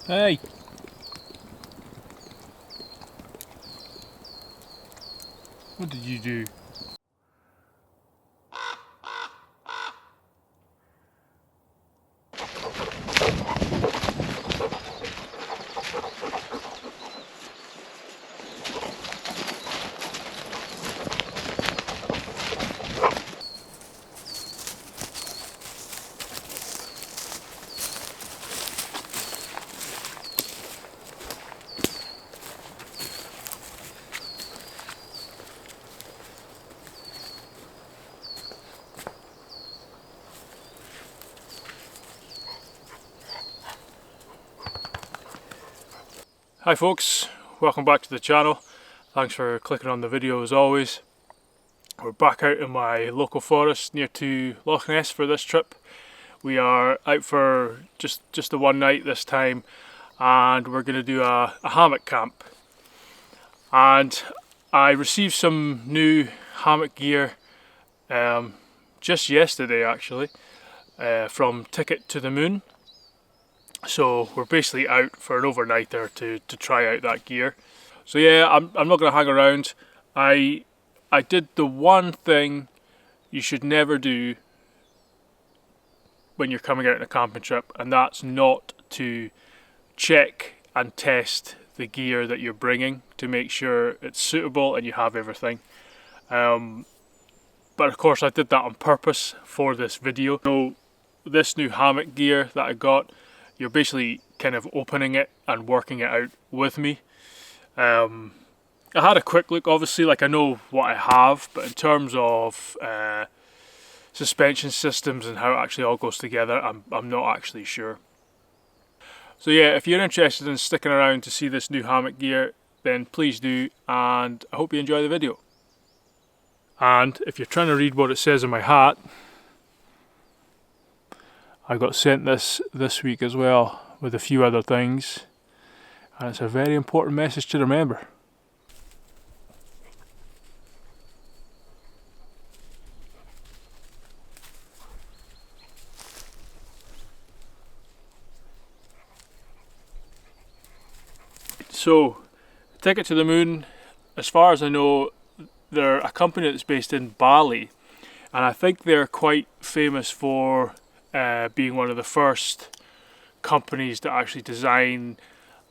Hey! What did you do? Hi folks, welcome back to the channel. Thanks for clicking on the video as always. We're back out in my local forest near to Loch Ness for this trip. We are out for just the one night this time, and we're going to do a hammock camp. And I received some new hammock gear just yesterday actually from Ticket to the Moon. So we're basically out for an overnighter to try out that gear. So yeah, I'm not going to hang around. I did the one thing you should never do when you're coming out on a camping trip, and that's not to check and test the gear that you're bringing to make sure it's suitable and you have everything. But of course I did that on purpose for this video. So this new hammock gear that I got, you're basically kind of opening it and working it out with me. I had a quick look, obviously, like I know what I have, but in terms of suspension systems and how it actually all goes together, I'm not actually sure. So yeah, if you're interested in sticking around to see this new hammock gear, then please do, and I hope you enjoy the video. And if you're trying to read what it says on my hat, I got sent this week as well, with a few other things, and it's a very important message to remember. So, Ticket to the Moon, as far as I know, they're a company that's based in Bali, and I think they're quite famous for being one of the first companies to actually design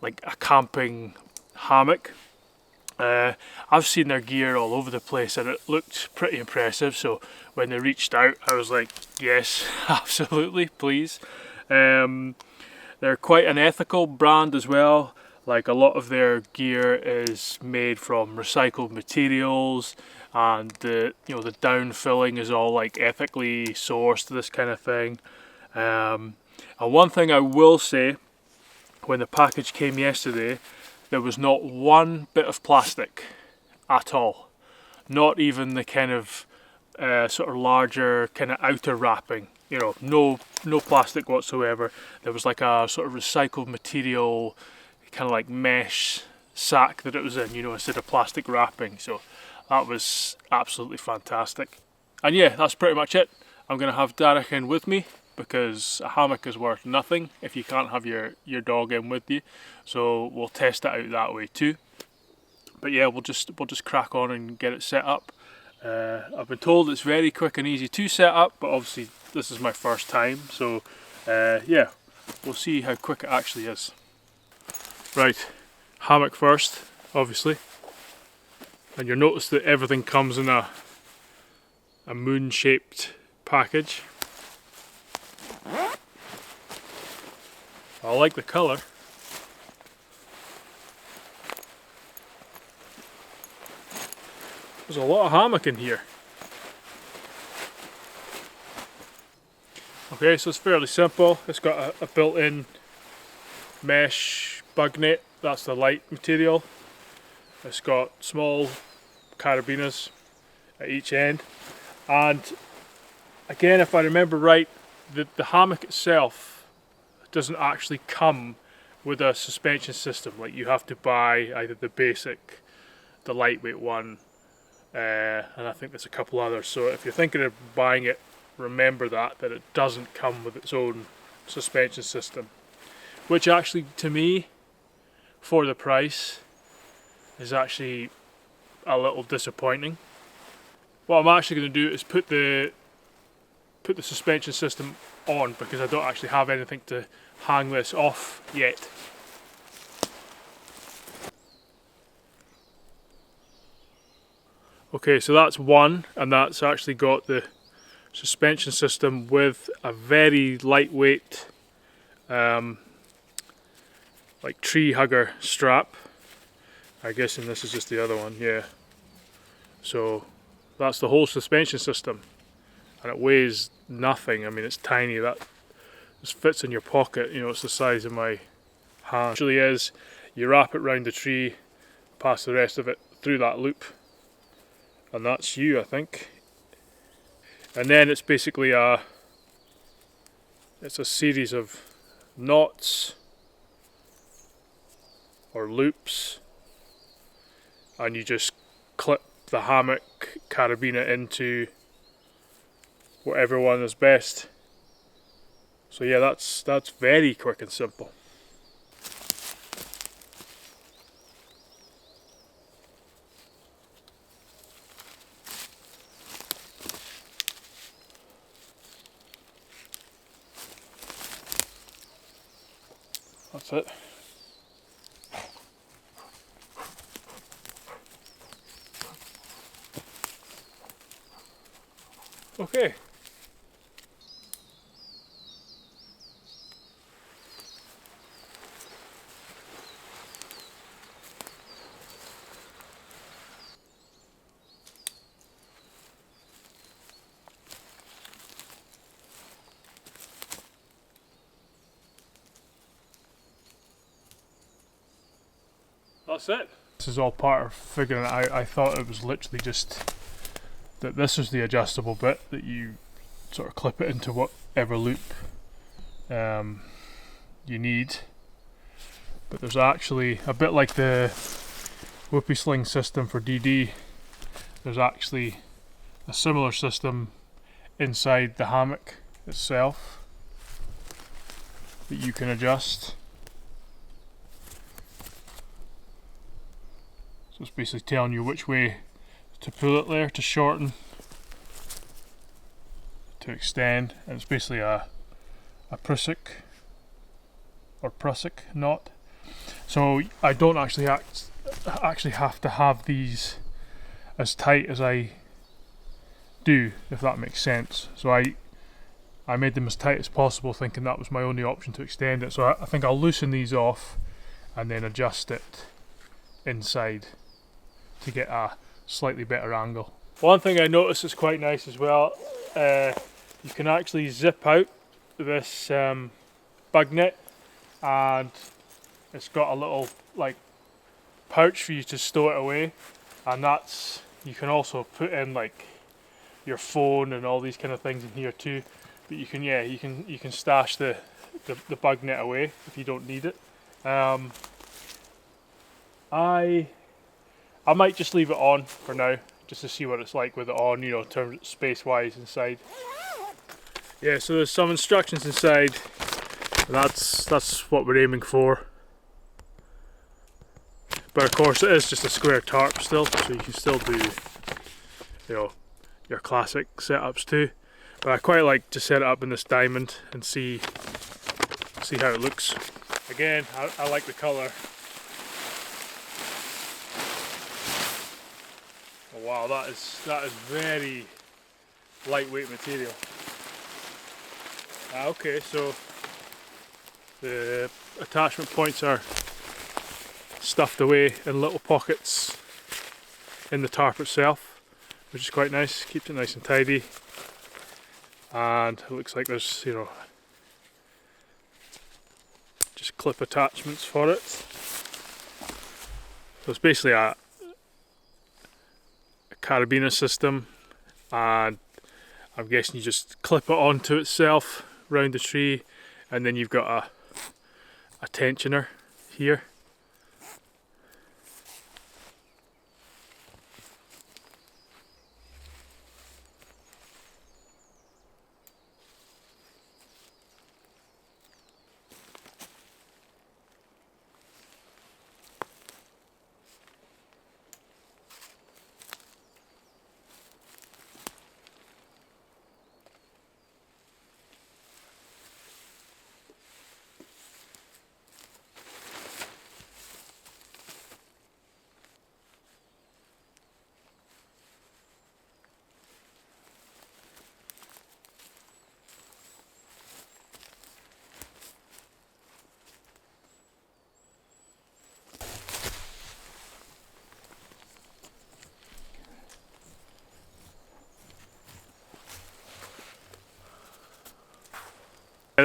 like a camping hammock. I've seen their gear all over the place and it looked pretty impressive, so when they reached out I was like, yes, absolutely, please. They're quite an ethical brand as well. Like, a lot of their gear is made from recycled materials, and the down filling is all like ethically sourced, this kind of thing. And one thing I will say, when the package came yesterday, there was not one bit of plastic at all. Not even the kind of sort of larger kind of outer wrapping. You know, no plastic whatsoever. There was like a sort of recycled material, kind of like mesh sack that it was in, you know, instead of plastic wrapping. So that was absolutely fantastic. And yeah, that's pretty much it. I'm going to have Darach in with me, because a hammock is worth nothing if you can't have your dog in with you. So we'll test it out that way too. But yeah, we'll just crack on and get it set up. I've been told it's very quick and easy to set up, but obviously this is my first time, so yeah, we'll see how quick it actually is. Right, hammock first, obviously, and you'll notice that everything comes in a moon-shaped package. I like the colour. There's a lot of hammock in here. Okay, so it's fairly simple. It's got a built-in mesh bug net, that's the light material. It's got small carabiners at each end, and again, if I remember right, the hammock itself doesn't actually come with a suspension system. Like, you have to buy either the basic, the lightweight one, and I think there's a couple others. So if you're thinking of buying it, remember that it doesn't come with its own suspension system. which actually to me, for the price, is actually a little disappointing. What I'm actually going to do is put the suspension system on, because I don't actually have anything to hang this off yet. Okay, so that's one, and that's actually got the suspension system with a very lightweight like tree hugger strap. I'm guessing this is just the other one, yeah. So that's the whole suspension system, and it weighs nothing. I mean, it's tiny. That just fits in your pocket, you know, it's the size of my hand. It actually is, you wrap it round the tree, pass the rest of it through that loop, and that's you, I think. And then it's basically it's a series of knots or loops, and you just clip the hammock carabiner into whatever one is best. So yeah, that's very quick and simple. That's it. Okay. That's it. This is all part of figuring it out. I thought it was literally just that this is the adjustable bit that you sort of clip it into whatever loop you need. But there's actually, a bit like the whoopee sling system for DD, there's actually a similar system inside the hammock itself that you can adjust. So it's basically telling you which way to pull it there, to shorten, to extend, and it's basically a prusik or prusik knot. So I don't actually have to have these as tight as I do, if that makes sense. So I made them as tight as possible, thinking that was my only option to extend it. So I think I'll loosen these off and then adjust it inside to get a slightly better angle. One thing I noticed is quite nice as well, you can actually zip out this bug net, and it's got a little like pouch for you to stow it away, and that's, you can also put in like your phone and all these kind of things in here too. But you can, yeah, you can stash the bug net away if you don't need it. I might just leave it on for now, just to see what it's like with it on, you know, in terms of space-wise inside. Yeah, so there's some instructions inside. That's what we're aiming for. But of course, it is just a square tarp still, so you can still do, you know, your classic setups too. But I quite like to set it up in this diamond and see how it looks. Again, I like the colour. Oh, wow, that is very lightweight material. Okay, so the attachment points are stuffed away in little pockets in the tarp itself, which is quite nice, keeps it nice and tidy. And it looks like there's, you know, just clip attachments for it. So it's basically a carabiner system, and I'm guessing you just clip it onto itself round the tree, and then you've got a tensioner here.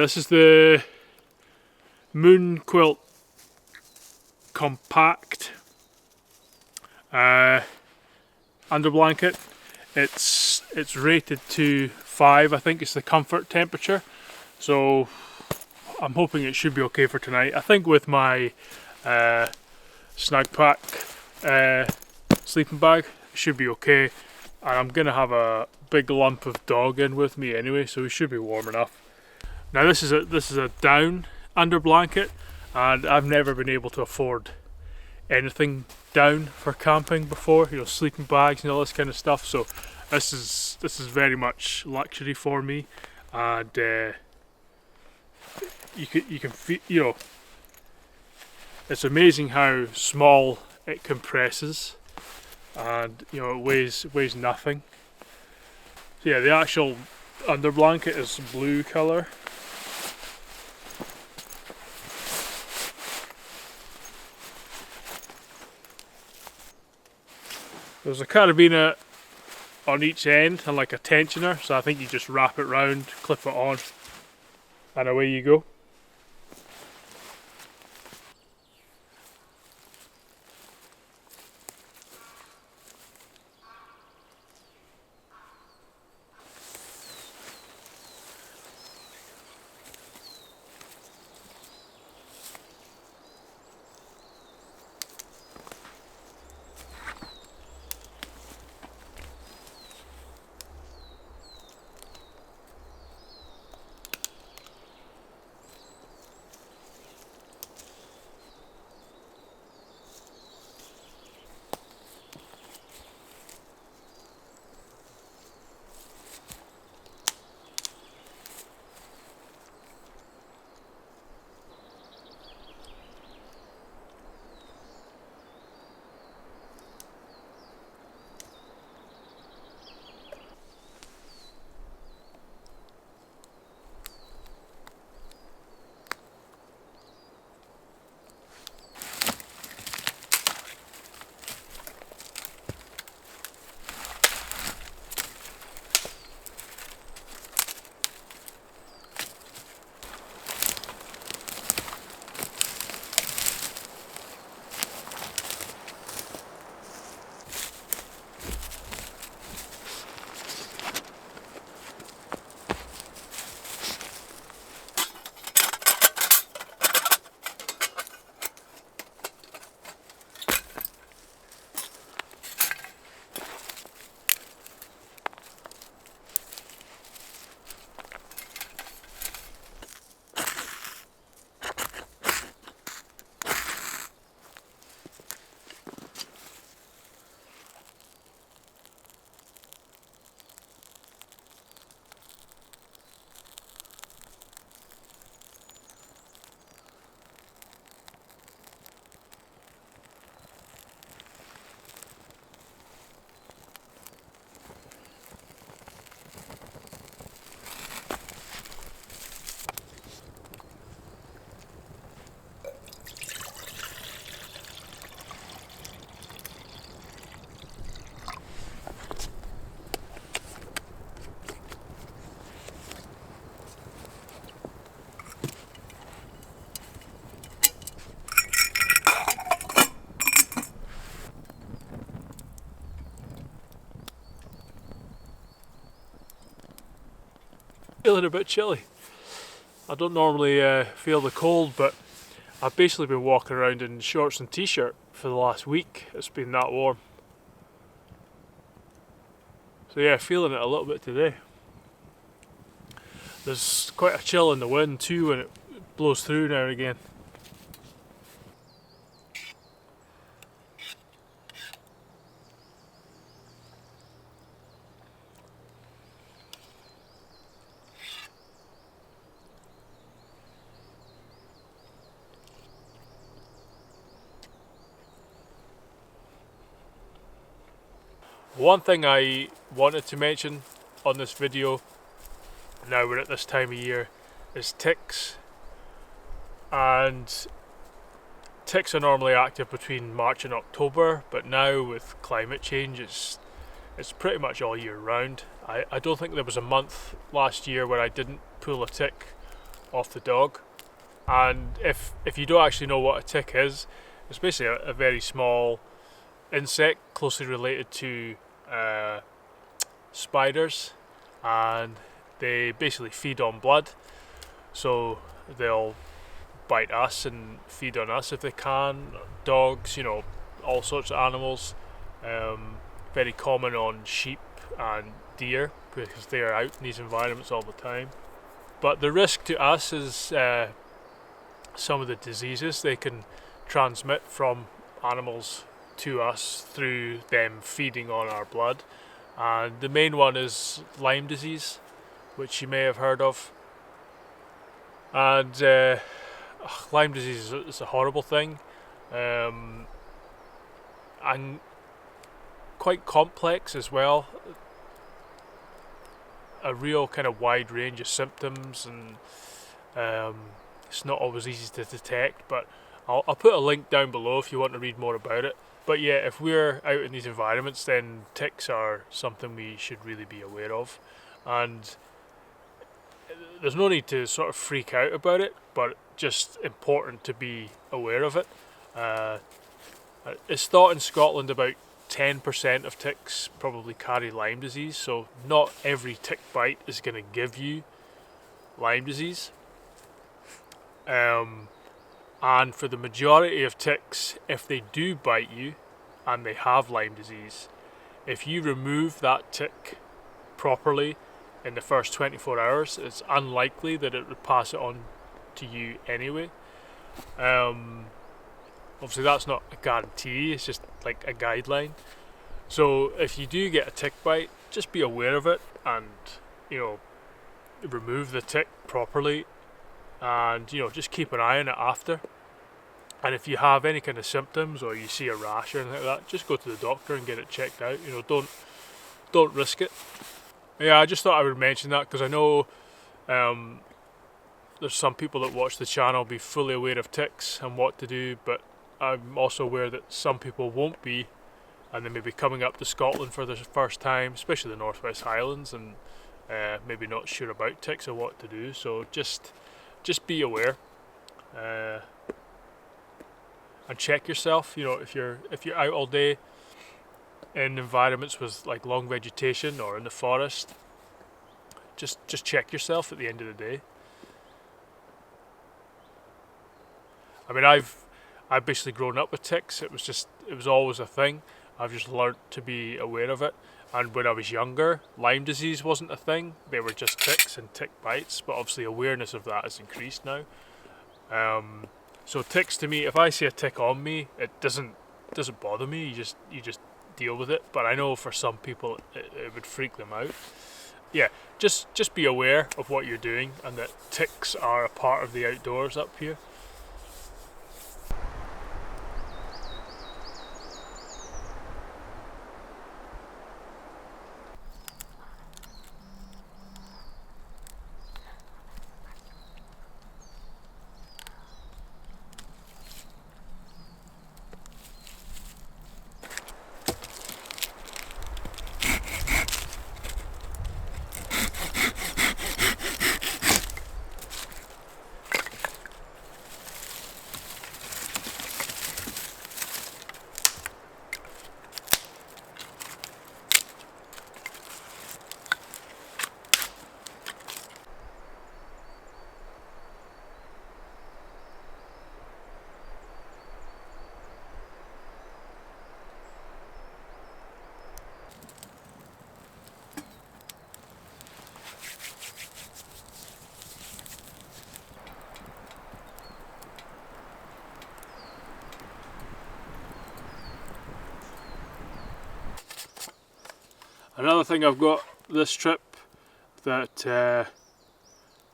this is the MoonQuilt Compact Underblanket. It's rated to 5, I think it's the comfort temperature, so I'm hoping it should be okay for tonight. I think with my Snug Pack sleeping bag it should be okay, and I'm gonna have a big lump of dog in with me anyway, so we should be warm enough. Now this is a down underblanket, and I've never been able to afford anything down for camping before, you know, sleeping bags and all this kind of stuff, so this is very much luxury for me. And you can feel, you know, it's amazing how small it compresses, and you know, it weighs nothing. So yeah, the actual underblanket is blue colour. There's a carabiner on each end and like a tensioner, so I think you just wrap it round, clip it on, and away you go. Feeling a bit chilly. I don't normally feel the cold, but I've basically been walking around in shorts and t-shirt for the last week. It's been that warm. So yeah, feeling it a little bit today. There's quite a chill in the wind too when it blows through now and again. One thing I wanted to mention on this video, now we're at this time of year, is ticks. And ticks are normally active between March and October, but now with climate change it's pretty much all year round. I don't think there was a month last year where I didn't pull a tick off the dog. And if you don't actually know what a tick is, it's basically a very small insect closely related to spiders, and they basically feed on blood, so they'll bite us and feed on us if they can. Dogs, you know, all sorts of animals. Very common on sheep and deer because they are out in these environments all the time. But the risk to us is some of the diseases they can transmit from animals to us through them feeding on our blood. And the main one is Lyme disease, which you may have heard of. And Lyme disease is a horrible thing, and quite complex as well. A real kind of wide range of symptoms, and it's not always easy to detect, but I'll put a link down below if you want to read more about it. But yeah, if we're out in these environments, then ticks are something we should really be aware of, and there's no need to sort of freak out about it, but just important to be aware of it. It's thought in Scotland about 10% of ticks probably carry Lyme disease, so not every tick bite is going to give you Lyme disease. And for the majority of ticks, if they do bite you and they have Lyme disease, if you remove that tick properly in the first 24 hours, it's unlikely that it would pass it on to you anyway. Obviously that's not a guarantee, it's just like a guideline. So if you do get a tick bite, just be aware of it and, you know, remove the tick properly, and, you know, just keep an eye on it after. And if you have any kind of symptoms or you see a rash or anything like that, just go to the doctor and get it checked out. You know, don't risk it. Yeah, I just thought I would mention that because I know there's some people that watch the channel be fully aware of ticks and what to do, but I'm also aware that some people won't be, and they may be coming up to Scotland for the first time, especially the Northwest Highlands, and maybe not sure about ticks or what to do. So just be aware, and check yourself. You know, if you're out all day in environments with like long vegetation or in the forest, just check yourself at the end of the day. I mean, I've basically grown up with ticks. It was always a thing. I've just learnt to be aware of it. And when I was younger, Lyme disease wasn't a thing. They were just ticks and tick bites. But obviously awareness of that has increased now. So ticks, to me, if I see a tick on me, it doesn't bother me. You just deal with it. But I know for some people it would freak them out. Yeah, just be aware of what you're doing and that ticks are a part of the outdoors up here. Another thing I've got this trip that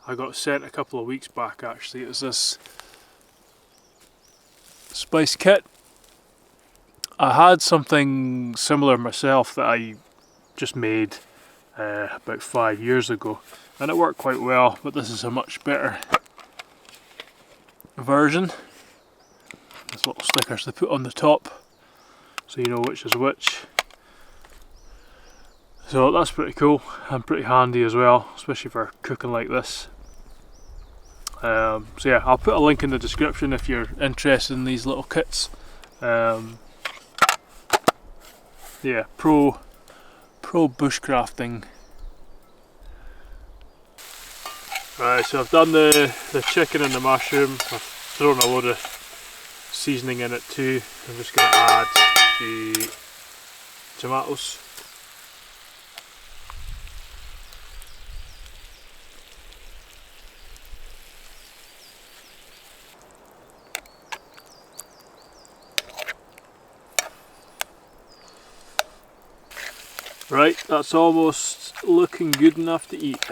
I got sent a couple of weeks back actually is this spice kit. I had something similar myself that I just made about 5 years ago, and it worked quite well, but this is a much better version. There's little stickers they put on the top so you know which is which. So that's pretty cool and pretty handy as well, especially for cooking like this. So yeah, I'll put a link in the description if you're interested in these little kits. Yeah, Pro Bushcrafting. Right, so I've done the chicken and the mushroom. I've thrown a load of seasoning in it too. I'm just going to add the tomatoes. Right, that's almost looking good enough to eat.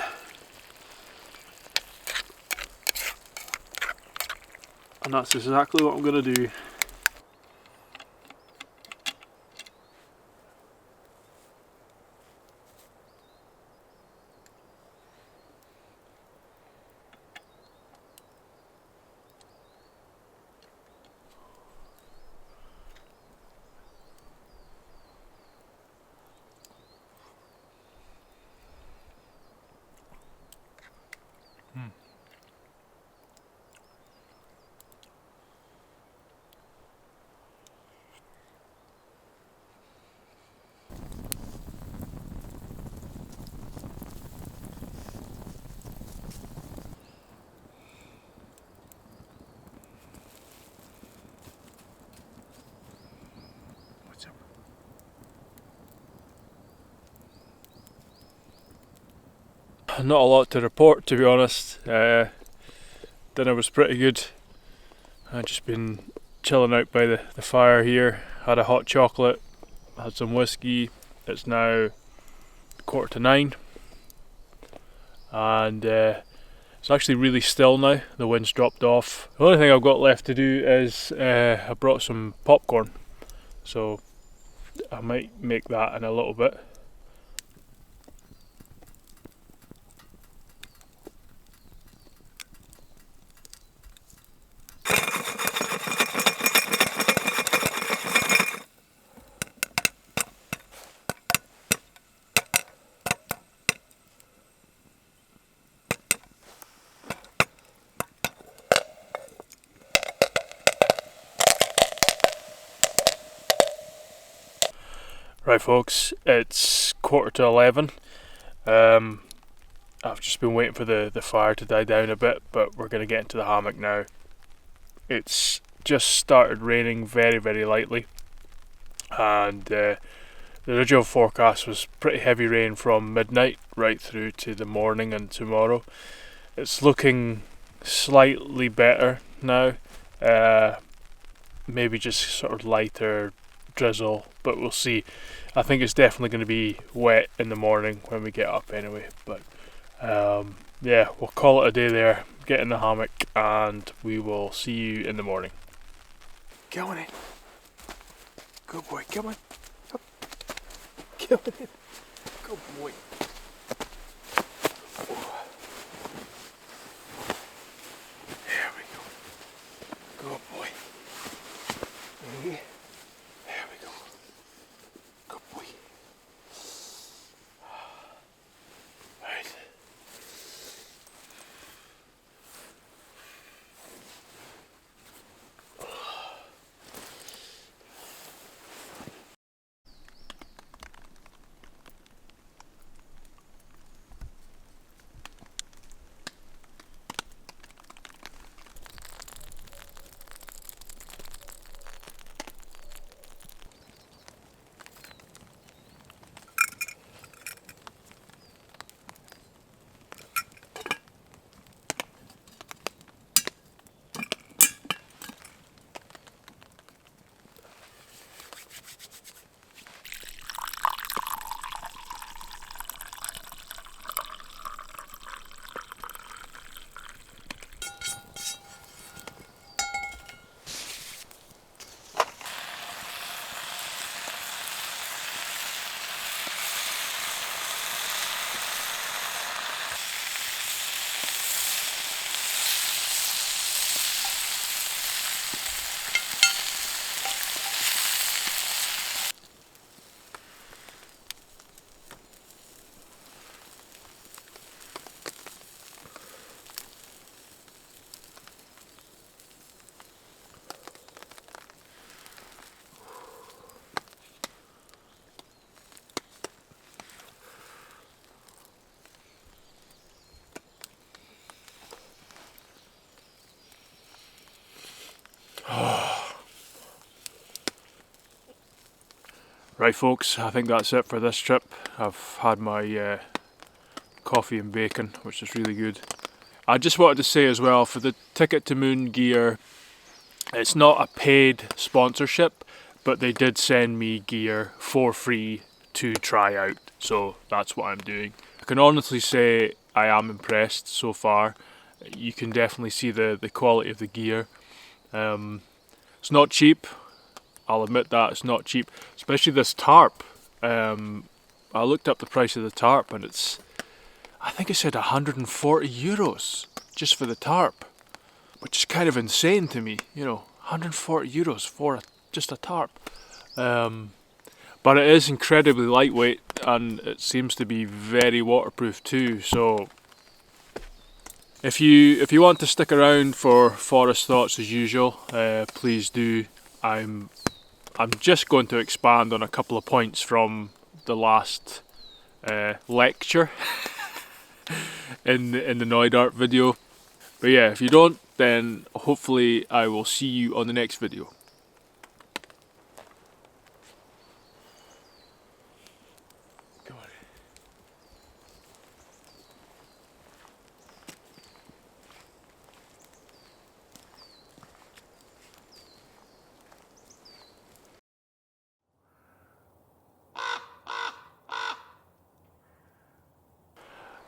And that's exactly what I'm going to do. Not a lot to report, to be honest. Dinner was pretty good. I've just been chilling out by the fire here, had a hot chocolate, had some whiskey. It's now 9:15 and it's actually really still now. The wind's dropped off. The only thing I've got left to do is I brought some popcorn, so I might make that in a little bit. Right folks, it's 11:15. I've just been waiting for the fire to die down a bit, but we're going to get into the hammock now. It's just started raining very, very lightly, and the original forecast was pretty heavy rain from midnight right through to the morning and tomorrow. It's looking slightly better now, maybe just sort of lighter drizzle, but we'll see. I think it's definitely going to be wet in the morning when we get up anyway, but yeah, we'll call it a day there, get in the hammock, and we will see you in the morning. Go on in. Good boy, come on. Up. Go on in. Good boy. There we go. Good boy. There we go. Good boy. Right. Right folks, I think that's it for this trip. I've had my coffee and bacon, which is really good. I just wanted to say as well, for the Ticket to Moon gear, it's not a paid sponsorship, but they did send me gear for free to try out, so that's what I'm doing. I can honestly say I am impressed so far. You can definitely see the quality of the gear. It's not cheap, I'll admit that, it's not cheap, especially this tarp. I looked up the price of the tarp and I think it said €140 just for the tarp, which is kind of insane to me, you know, €140 for just a tarp. But it is incredibly lightweight and it seems to be very waterproof too, so if you want to stick around for Forest Thoughts as usual, please do. I'm just going to expand on a couple of points from the last lecture in the Neudart video. But yeah, if you don't, then hopefully I will see you on the next video. Come on.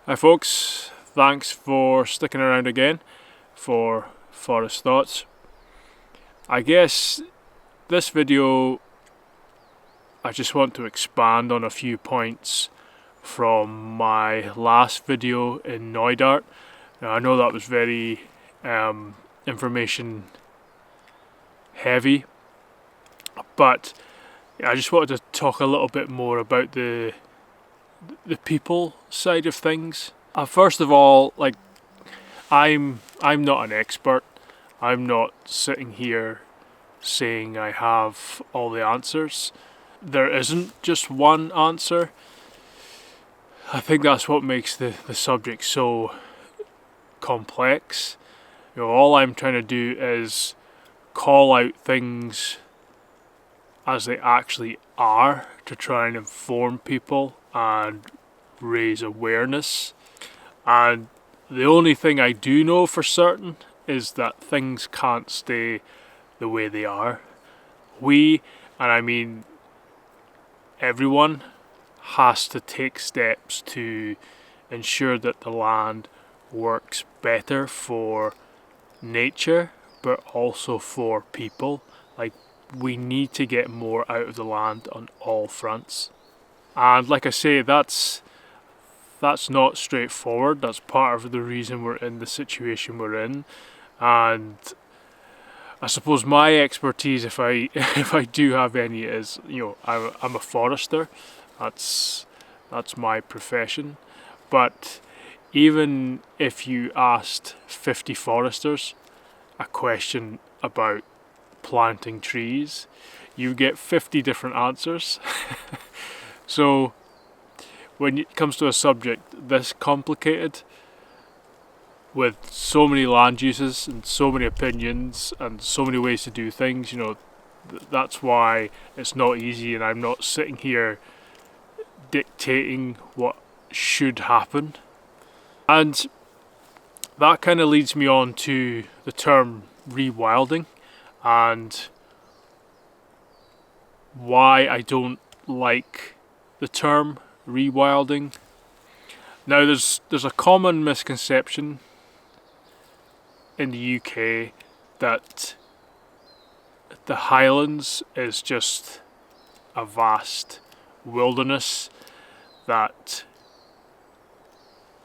Hi folks, thanks for sticking around again for Forest Thoughts. I guess this video I just want to expand on a few points from my last video in Neudart. Now I know that was very information heavy, but I just wanted to talk a little bit more about the people side of things. First of all, like, I'm not an expert. I'm not sitting here saying I have all the answers. There isn't just one answer. I think that's what makes the subject so complex. You know, all I'm trying to do is call out things as they actually are to try and inform people and raise awareness. And the only thing I do know for certain is that things can't stay the way they are. We, and I mean everyone, has to take steps to ensure that the land works better for nature but also for people. Like, we need to get more out of the land on all fronts. And like I say, that's not straightforward. That's part of the reason we're in the situation we're in. And I suppose my expertise, if I do have any, is, you know, I'm a forester. That's my profession. But even if you asked 50 foresters a question about planting trees, you get 50 different answers. So when it comes to a subject this complicated, with so many land uses and so many opinions and so many ways to do things, you know, that's why it's not easy, and I'm not sitting here dictating what should happen. And that kind of leads me on to the term rewilding and why I don't like the term rewilding. Now there's a common misconception in the UK that the Highlands is just a vast wilderness that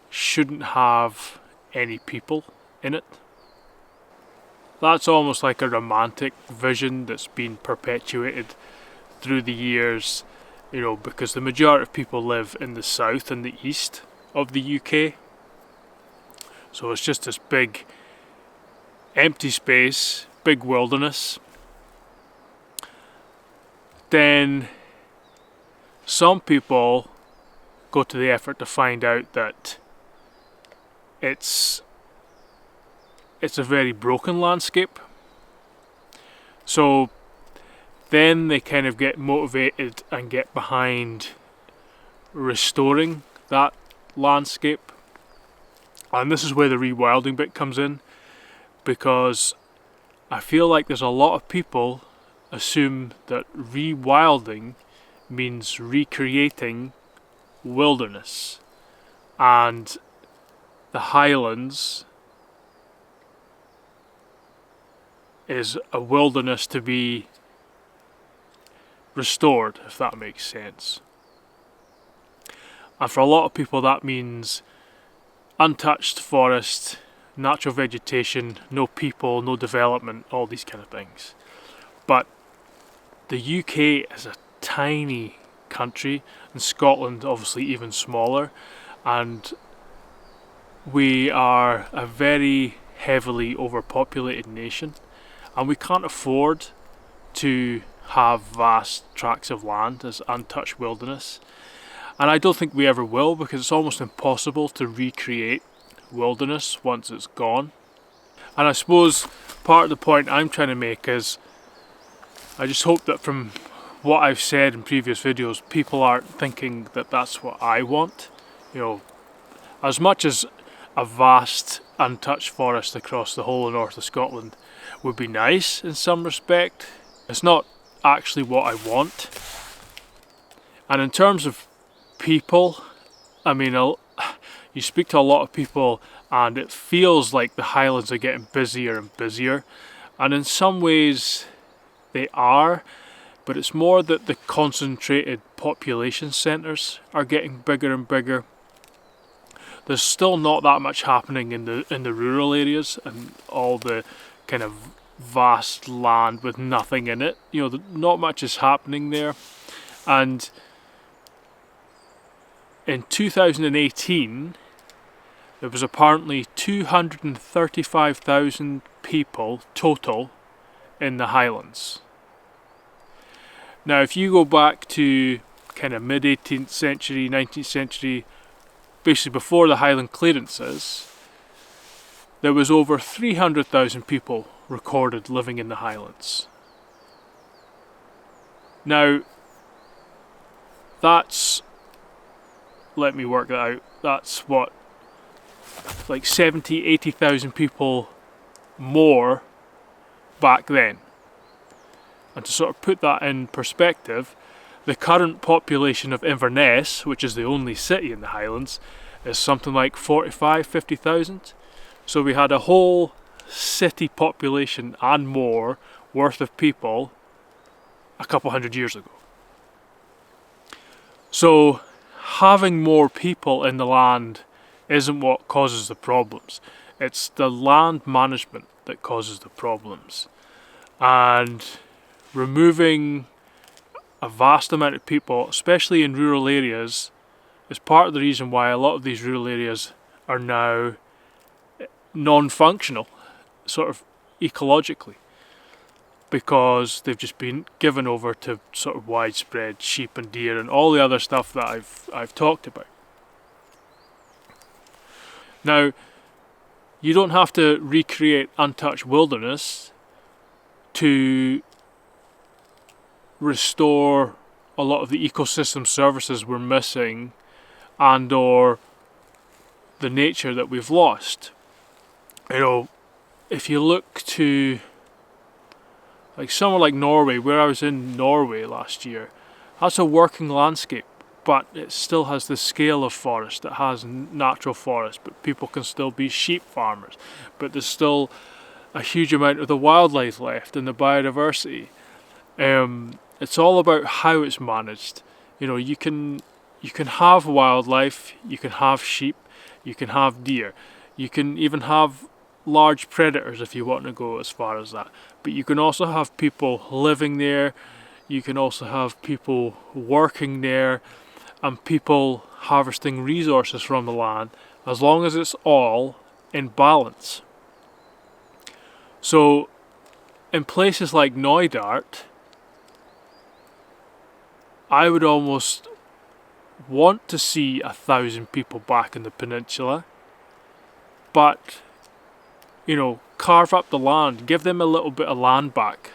shouldn't have any people in it. That's almost like a romantic vision that's been perpetuated through the years, you know, because the majority of people live in the south and the east of the UK. So it's just this big empty space, big wilderness. Then some people go to the effort to find out that it's a very broken landscape. So then they kind of get motivated and get behind restoring that landscape. And this is where the rewilding bit comes in, because I feel like there's a lot of people assume that rewilding means recreating wilderness, and the Highlands is a wilderness to be restored, if that makes sense. And for a lot of people that means untouched forest, natural vegetation, no people, no development, all these kind of things. But the UK is a tiny country, and Scotland obviously even smaller, and we are a very heavily overpopulated nation, and we can't afford to have vast tracts of land as untouched wilderness. And I don't think we ever will, because it's almost impossible to recreate wilderness once it's gone. And I suppose part of the point I'm trying to make is, I just hope that from what I've said in previous videos, people aren't thinking that that's what I want. You know, as much as a vast untouched forest across the whole of north of Scotland would be nice in some respect, it's not actually what I want. And in terms of people, I mean, you speak to a lot of people and it feels like the Highlands are getting busier and busier, and in some ways they are, but it's more that the concentrated population centres are getting bigger and bigger. There's still not that much happening in the rural areas and all the kind of vast land with nothing in it. You know, not much is happening there. And in 2018, there was apparently 235,000 people total in the Highlands. Now, if you go back to kind of mid 18th century, 19th century, basically before the Highland clearances, there was over 300,000 people recorded living in the Highlands. Now, that's, let me work that out, that's what, like 70, 80,000 people more back then. And to sort of put that in perspective, the current population of Inverness, which is the only city in the Highlands, is something like 45, 50,000. So we had a whole city population and more worth of people a couple hundred years ago. So having more people in the land isn't what causes the problems. It's the land management that causes the problems. And removing a vast amount of people, especially in rural areas, is part of the reason why a lot of these rural areas are now non-functional, sort of ecologically, because they've just been given over to sort of widespread sheep and deer and all the other stuff that I've talked about. Now, you don't have to recreate untouched wilderness to restore a lot of the ecosystem services we're missing and or the nature that we've lost. You know, if you look to like somewhere like Norway, where I was in Norway last year, that's a working landscape, but it still has the scale of forest. It has natural forest, but people can still be sheep farmers, but there's still a huge amount of the wildlife left and the biodiversity. It's all about how it's managed. You know, you can have wildlife, you can have sheep, you can have deer, you can even have large predators if you want to go as far as that. But you can also have people living there, you can also have people working there, and people harvesting resources from the land, as long as it's all in balance. So in places like Neudarth, I would almost want to see 1,000 people back in the peninsula, but, you know, carve up the land, give them a little bit of land back,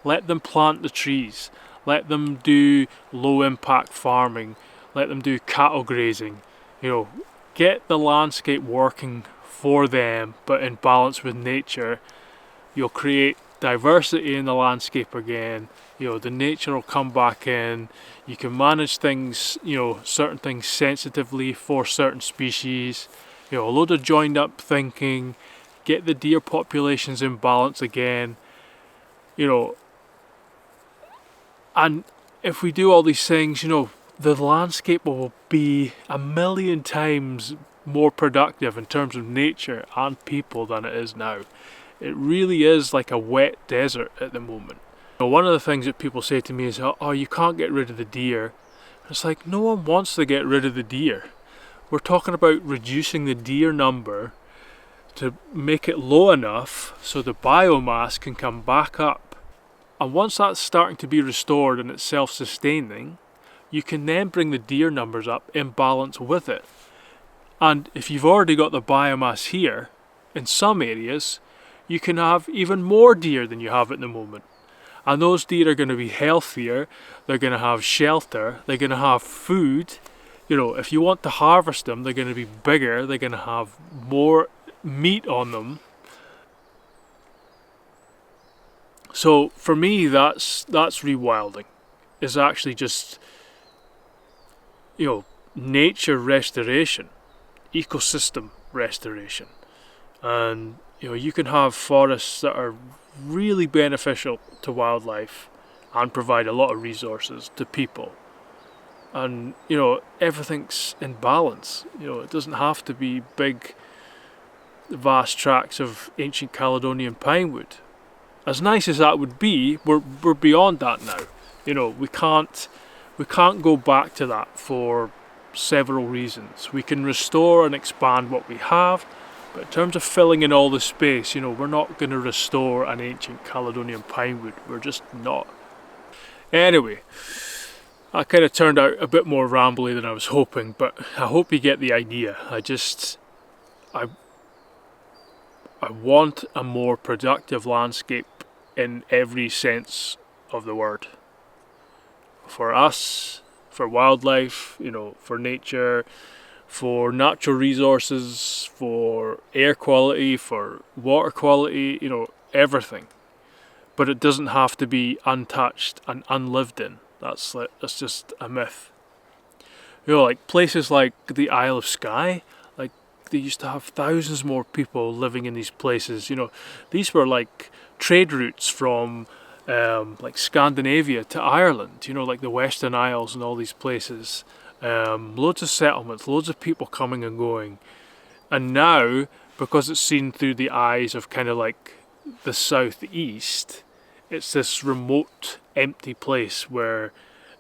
Let them plant the trees. Let them do low impact farming. Let them do cattle grazing. You know, get the landscape working for them, but in balance with nature. You'll create diversity in the landscape again. You know, the nature will come back in. You can manage things, you know, certain things sensitively for certain species. You know, a load of joined up thinking. Get the deer populations in balance again. You know, and if we do all these things, you know, the landscape will be 1,000,000 times more productive in terms of nature and people than it is now. It really is like a wet desert at the moment. Now, one of the things that people say to me is, oh, you can't get rid of the deer. It's like, no one wants to get rid of the deer. We're talking about reducing the deer number to make it low enough so the biomass can come back up. And once that's starting to be restored and it's self-sustaining, you can then bring the deer numbers up in balance with it. And if you've already got the biomass here, in some areas, you can have even more deer than you have at the moment. And those deer are going to be healthier, they're going to have shelter, they're going to have food. You know, if you want to harvest them, they're going to be bigger, they're going to have more meat on them. So for me, that's rewilding. Is actually just, you know, nature restoration, ecosystem restoration. And you know, you can have forests that are really beneficial to wildlife and provide a lot of resources to people. And you know, everything's in balance. You know, it doesn't have to be big, vast tracts of ancient Caledonian pinewood. As nice as that would be, we're beyond that now. You know, we can't go back to that for several reasons. We can restore and expand what we have, but in terms of filling in all the space, you know, we're not going to restore an ancient Caledonian pinewood. We're just not. Anyway, that kind of turned out a bit more rambly than I was hoping, but I hope you get the idea. I want a more productive landscape in every sense of the word. For us, for wildlife, you know, for nature, for natural resources, for air quality, for water quality, you know, everything. But it doesn't have to be untouched and unlived in. That's just a myth. You know, like places like the Isle of Skye, like they used to have thousands more people living in these places. You know, these were like trade routes from like Scandinavia to Ireland, you know, like the Western Isles and all these places. Loads of settlements, loads of people coming and going. And now, because it's seen through the eyes of kind of like the southeast, it's this remote, empty place where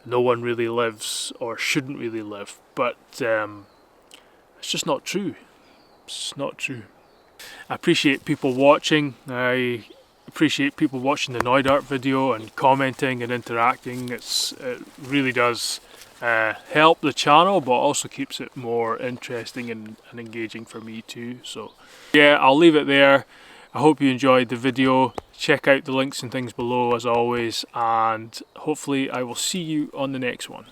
no one really lives or shouldn't really live. But it's just not true. It's not true. I appreciate people watching. I appreciate people watching the Neudart video and commenting and interacting. It really does help the channel, but also keeps it more interesting and engaging for me too. So yeah, I'll leave it there. I hope you enjoyed the video. Check out the links and things below as always, and hopefully I will see you on the next one.